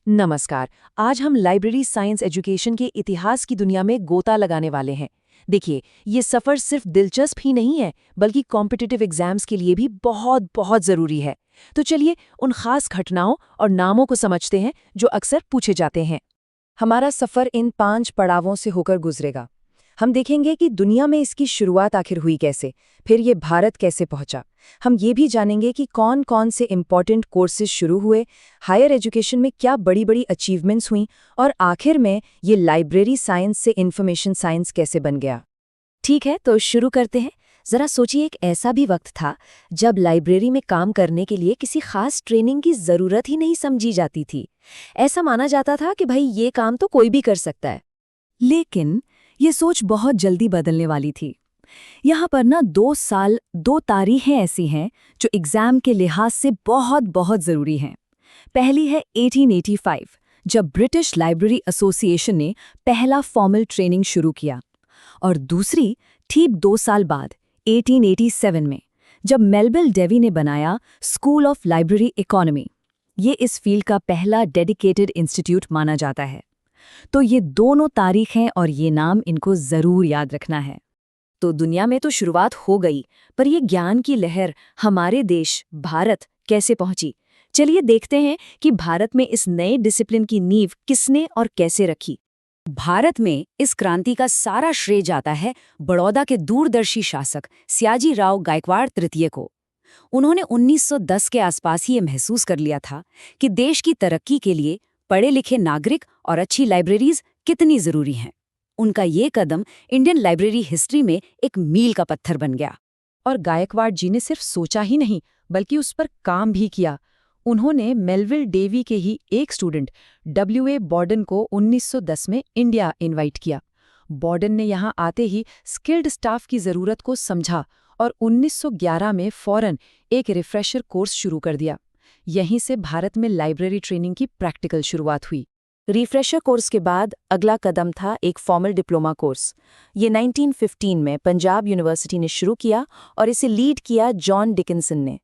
नमस्कार। आज हम लाइब्रेरी साइंस एजुकेशन के इतिहास की दुनिया में गोता लगाने वाले हैं। देखिए, ये सफ़र सिर्फ दिलचस्प ही नहीं है, बल्कि कॉम्पिटिटिव एग्जाम्स के लिए भी बहुत बहुत ज़रूरी है। तो चलिए उन खास घटनाओं और नामों को समझते हैं जो अक्सर पूछे जाते हैं। हमारा सफ़र इन 5 पड़ावों से होकर गुजरेगा। हम देखेंगे कि दुनिया में इसकी शुरुआत आखिर हुई कैसे, फिर ये भारत कैसे पहुंचा। हम ये भी जानेंगे कि कौन कौन से इम्पॉर्टेंट कोर्सेज शुरू हुए, हायर एजुकेशन में क्या बड़ी बड़ी अचीवमेंट्स हुईं, और आखिर में ये लाइब्रेरी साइंस से इंफॉर्मेशन साइंस कैसे बन गया। ठीक है, तो शुरू करते हैं। जरा सोचिए, एक ऐसा भी वक्त था जब लाइब्रेरी में काम करने के लिए किसी खास ट्रेनिंग की जरूरत ही नहीं समझी जाती थी। ऐसा माना जाता था कि भाई ये काम तो कोई भी कर सकता है। लेकिन ये सोच बहुत जल्दी बदलने वाली थी। यहाँ पर ना 2 तारीखें ऐसी हैं जो एग्जाम के लिहाज से बहुत बहुत जरूरी हैं। पहली है 1885, जब ब्रिटिश लाइब्रेरी एसोसिएशन ने पहला फॉर्मल ट्रेनिंग शुरू किया, और दूसरी ठीक 2 साल बाद 1887 में, जब मेलविल डेवी ने बनाया स्कूल ऑफ लाइब्रेरी इकोनॉमी। ये इस फील्ड का पहला डेडिकेटेड इंस्टीट्यूट माना जाता है। तो ये दोनों तारीखें और ये नाम इनको जरूर याद रखना है। तो दुनिया में तो शुरुआत हो गई, पर ये ज्ञान की लहर हमारे देश भारत कैसे पहुंची? चलिए देखते हैं कि भारत में इस नए डिसिप्लिन की नींव किसने और कैसे रखी। भारत में इस क्रांति का सारा श्रेय जाता है बड़ौदा के दूरदर्शी शासक सयाजी राव गायकवाड़ तृतीय को। उन्होंने 1910 के आसपास ही ये महसूस कर लिया था कि देश की तरक्की के लिए पढ़े लिखे नागरिक और अच्छी लाइब्रेरीज कितनी जरूरी हैं। उनका ये कदम इंडियन लाइब्रेरी हिस्ट्री में एक मील का पत्थर बन गया। और गायकवाड़ जी ने सिर्फ सोचा ही नहीं, बल्कि उस पर काम भी किया। उन्होंने मेलविल डेवी के ही एक स्टूडेंट W.A. बॉर्डन को 1910 में इंडिया इनवाइट किया। बॉर्डन ने यहाँ आते ही स्किल्ड स्टाफ की ज़रूरत को समझा और 1911 में फौरन एक रिफ्रेशर कोर्स शुरू कर दिया। यहीं से भारत में लाइब्रेरी ट्रेनिंग की प्रैक्टिकल शुरुआत हुई। रिफ्रेशर कोर्स के बाद अगला कदम था एक फॉर्मल डिप्लोमा कोर्स। ये 1915 में पंजाब यूनिवर्सिटी ने शुरू किया और इसे लीड किया जॉन डिकिंसन ने।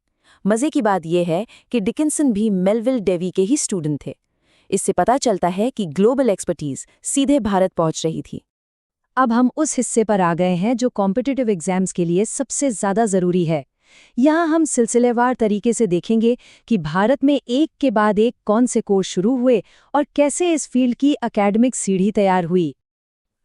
मज़े की बात यह है कि डिकिंसन भी मेलविल डेवी के ही स्टूडेंट थे। इससे पता चलता है कि ग्लोबल एक्सपर्टीज सीधे भारत पहुंच रही थी। अब हम उस हिस्से पर आ गए हैं जो कॉम्पिटिटिव एग्जाम्स के लिए सबसे ज़्यादा ज़रूरी है। यहाँ हम सिलसिलेवार तरीके से देखेंगे कि भारत में एक के बाद एक कौन से कोर्स शुरू हुए और कैसे इस फील्ड की एकेडमिक सीढ़ी तैयार हुई।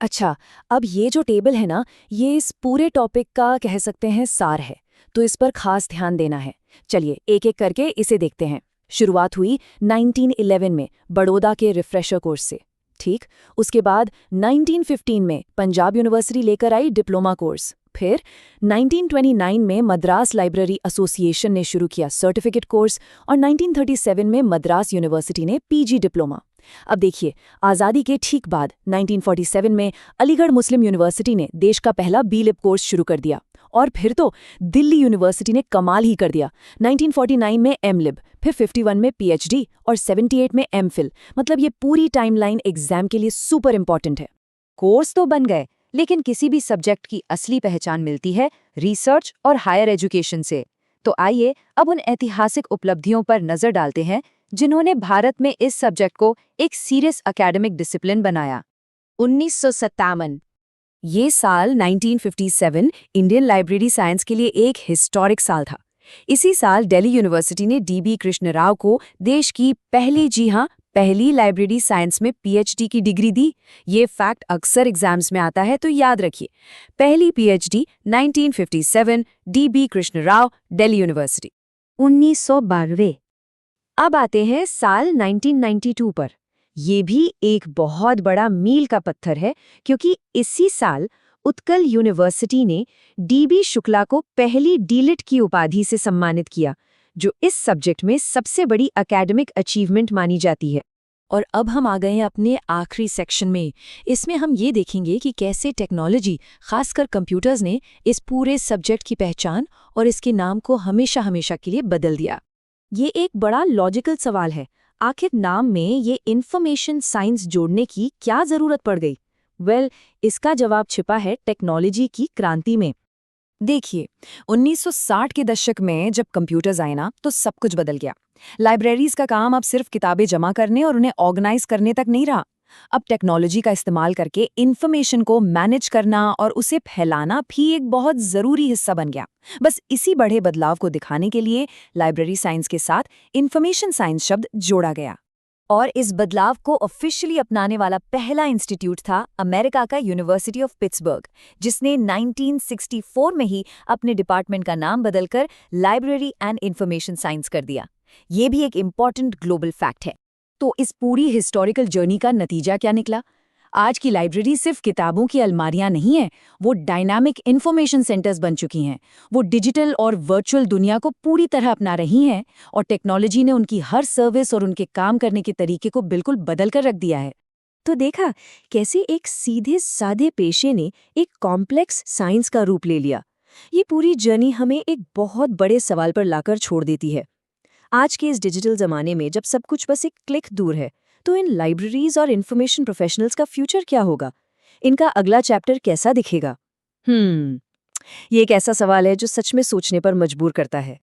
अच्छा, अब ये जो टेबल है ना, ये इस पूरे टॉपिक का कह सकते हैं सार है, तो इस पर खास ध्यान देना है। चलिए एक एक करके इसे देखते हैं। शुरुआत हुई 1911 में बड़ौदा के रिफ्रेशर कोर्स से। ठीक, उसके बाद 1915 में पंजाब यूनिवर्सिटी लेकर आई डिप्लोमा कोर्स। फिर 1929 में मद्रास लाइब्रेरी एसोसिएशन ने शुरू किया सर्टिफिकेट कोर्स, और 1937 में मद्रास यूनिवर्सिटी ने पीजी डिप्लोमा। अब देखिए, आज़ादी के ठीक बाद 1947 में अलीगढ़ मुस्लिम यूनिवर्सिटी ने देश का पहला बीलिप कोर्स शुरू कर दिया, और फिर तो दिल्ली यूनिवर्सिटी ने कमाल ही कर दिया। 1949 में एमलिब, फिर 51 में पीएचडी और 78 में एमफिल। मतलब ये पूरी टाइमलाइन एग्जाम के लिए सुपर इंपॉर्टेंट है। कोर्स तो बन गए, लेकिन किसी भी सब्जेक्ट की असली पहचान मिलती है रिसर्च और हायर एजुकेशन से। तो आइए अब उन ऐतिहासिक उपलब्धियों पर नजर डालते हैं जिन्होंने भारत में इस सब्जेक्ट को एक सीरियस एकेडमिक डिसिप्लिन बनाया। 1957। ये साल 1957 इंडियन लाइब्रेरी साइंस के लिए एक हिस्टोरिक साल था। इसी साल दिल्ली यूनिवर्सिटी ने डीबी कृष्ण राव को देश की पहली, जी हाँ, पहली लाइब्रेरी साइंस में पीएचडी की डिग्री दी। ये फैक्ट अक्सर एग्जाम्स में आता है, तो याद रखिए। पहली PhD 1957, dB Krishna Rao, Delhi university. 1992। अब आते हैं साल 1992 पर। ये भी एक बहुत बड़ा मील का पत्थर है, क्योंकि इसी साल उत्कल यूनिवर्सिटी ने डीबी शुक्ला को पहली डीलिट की उपाधि से सम्मानित किया, जो इस सब्जेक्ट में सबसे बड़ी एकेडमिक अचीवमेंट मानी जाती है। और अब हम आ गए हैं अपने आखिरी सेक्शन में। इसमें हम ये देखेंगे कि कैसे टेक्नोलॉजी, खासकर कंप्यूटर्स, ने इस पूरे सब्जेक्ट की पहचान और इसके नाम को हमेशा हमेशा के लिए बदल दिया। ये एक बड़ा लॉजिकल सवाल है, आखिर नाम में ये इंफॉर्मेशन साइंस जोड़ने की क्या जरूरत पड़ गई? इसका जवाब छिपा है टेक्नोलॉजी की क्रांति में। देखिए, 1960 के दशक में जब कंप्यूटर्स आए ना, तो सब कुछ बदल गया। लाइब्रेरीज का काम अब सिर्फ किताबें जमा करने और उन्हें ऑर्गेनाइज करने तक नहीं रहा। अब टेक्नोलॉजी का इस्तेमाल करके इन्फॉर्मेशन को मैनेज करना और उसे फैलाना भी एक बहुत जरूरी हिस्सा बन गया। बस इसी बड़े बदलाव को दिखाने के लिए लाइब्रेरी साइंस के साथ इंफॉर्मेशन साइंस शब्द जोड़ा गया। और इस बदलाव को ऑफिशियली अपनाने वाला पहला इंस्टीट्यूट था अमेरिका का यूनिवर्सिटी ऑफ पिट्सबर्ग, जिसने 1964 में ही अपने डिपार्टमेंट का नाम बदलकर लाइब्रेरी एंड इंफॉर्मेशन साइंस कर दिया। ये भी एक इम्पॉर्टेंट ग्लोबल फैक्ट है। तो इस पूरी हिस्टोरिकल जर्नी का नतीजा क्या निकला? आज की लाइब्रेरी सिर्फ किताबों की अलमारियां नहीं है, वो डायनामिक इंफॉर्मेशन सेंटर्स बन चुकी हैं। वो डिजिटल और वर्चुअल दुनिया को पूरी तरह अपना रही हैं और टेक्नोलॉजी ने उनकी हर सर्विस और उनके काम करने के तरीके को बिल्कुल बदल कर रख दिया है। तो देखा कैसे एक सीधे साधे पेशे ने एक कॉम्प्लेक्स साइंस का रूप ले लिया। ये पूरी जर्नी हमें एक बहुत बड़े सवाल पर लाकर छोड़ देती है। आज के इस डिजिटल जमाने में जब सब कुछ बस एक क्लिक दूर है, तो इन लाइब्रेरीज और इन्फॉर्मेशन प्रोफेशनल्स का फ्यूचर क्या होगा? इनका अगला चैप्टर कैसा दिखेगा? ये एक ऐसा सवाल है जो सच में सोचने पर मजबूर करता है।